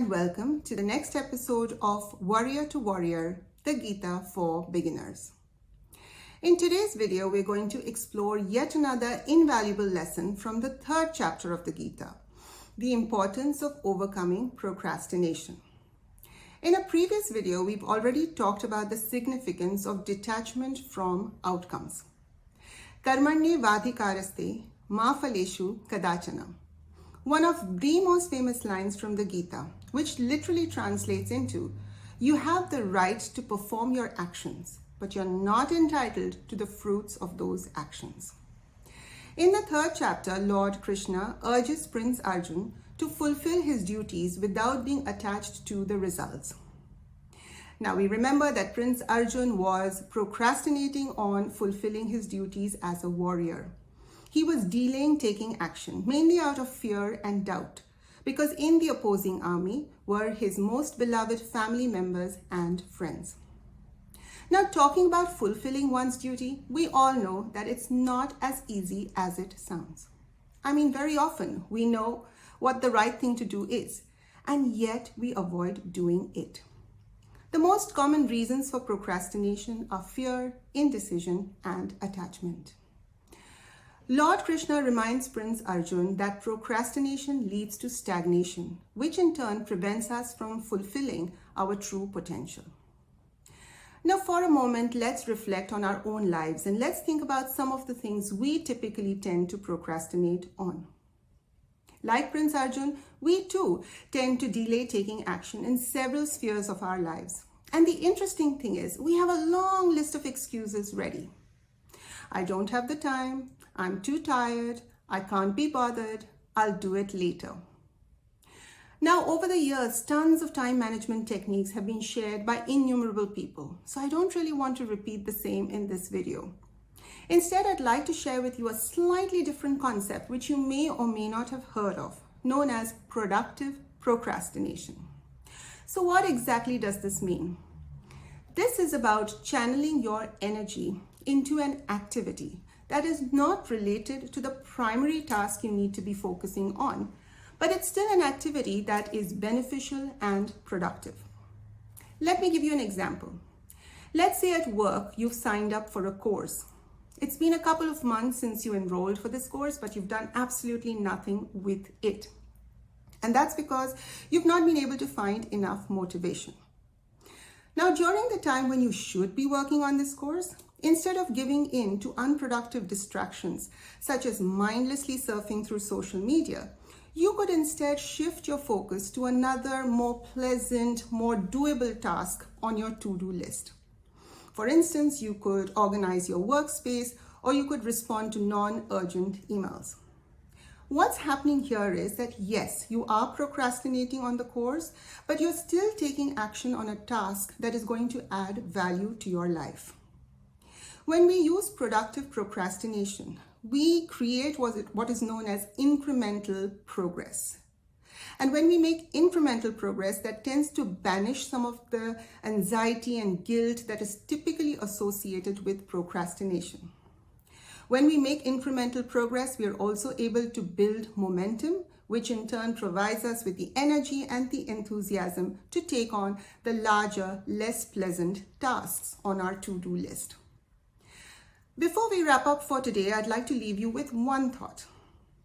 and welcome to the next episode of Warrior to Warrior, the Gita for beginners. In today's video, we're going to explore yet another invaluable lesson from the third chapter of the Gita, the importance of overcoming procrastination. In a previous video, we've already talked about the significance of detachment from outcomes. Karmanye vadhikaraste ma phaleshu kadachana. One of the most famous lines from the Gita, which literally translates into, you have the right to perform your actions, but you're not entitled to the fruits of those actions. In the third chapter, Lord Krishna urges Prince Arjuna to fulfill his duties without being attached to the results. Now we remember that Prince Arjuna was procrastinating on fulfilling his duties as a warrior. He was delaying taking action, mainly out of fear and doubt, because in the opposing army were his most beloved family members and friends. Now, talking about fulfilling one's duty, we all know that it's not as easy as it sounds. I mean, very often we know what the right thing to do is, and yet we avoid doing it. The most common reasons for procrastination are fear, indecision, and attachment. Lord Krishna reminds Prince Arjuna that procrastination leads to stagnation, which in turn prevents us from fulfilling our true potential. Now, for a moment, let's reflect on our own lives and let's think about some of the things we typically tend to procrastinate on. Like Prince Arjuna, we too tend to delay taking action in several spheres of our lives. And the interesting thing is, we have a long list of excuses ready. I don't have the time, I'm too tired, I can't be bothered, I'll do it later. Now, over the years, tons of time management techniques have been shared by innumerable people, so I don't really want to repeat the same in this video. Instead, I'd like to share with you a slightly different concept which you may or may not have heard of, known as productive procrastination. So what exactly does this mean? This is about channeling your energy into an activity that is not related to the primary task you need to be focusing on, but it's still an activity that is beneficial and productive. Let me give you an example. Let's say at work you've signed up for a course. It's been a couple of months since you enrolled for this course, but you've done absolutely nothing with it. And that's because you've not been able to find enough motivation. Now, during the time when you should be working on this course, instead of giving in to unproductive distractions, such as mindlessly surfing through social media, you could instead shift your focus to another more pleasant, more doable task on your to-do list. For instance, you could organize your workspace, or you could respond to non-urgent emails. What's happening here is that yes, you are procrastinating on the course, but you're still taking action on a task that is going to add value to your life. When we use productive procrastination, we create what is known as incremental progress. And when we make incremental progress, that tends to banish some of the anxiety and guilt that is typically associated with procrastination. When we make incremental progress, we are also able to build momentum, which in turn provides us with the energy and the enthusiasm to take on the larger, less pleasant tasks on our to-do list. Before we wrap up for today, I'd like to leave you with one thought.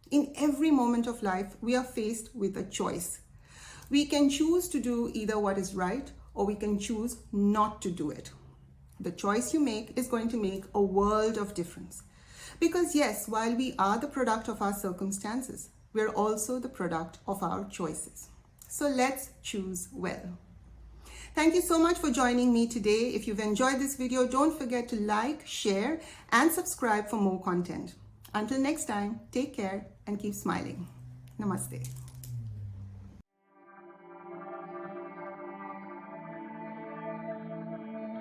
In every moment of life, we are faced with a choice. We can choose to do either what is right, or we can choose not to do it. The choice you make is going to make a world of difference. Because yes, while we are the product of our circumstances, we're also the product of our choices. So let's choose well. Thank you so much for joining me today. If you've enjoyed this video, don't forget to like, share, and subscribe for more content. Until next time, take care and keep smiling. Namaste.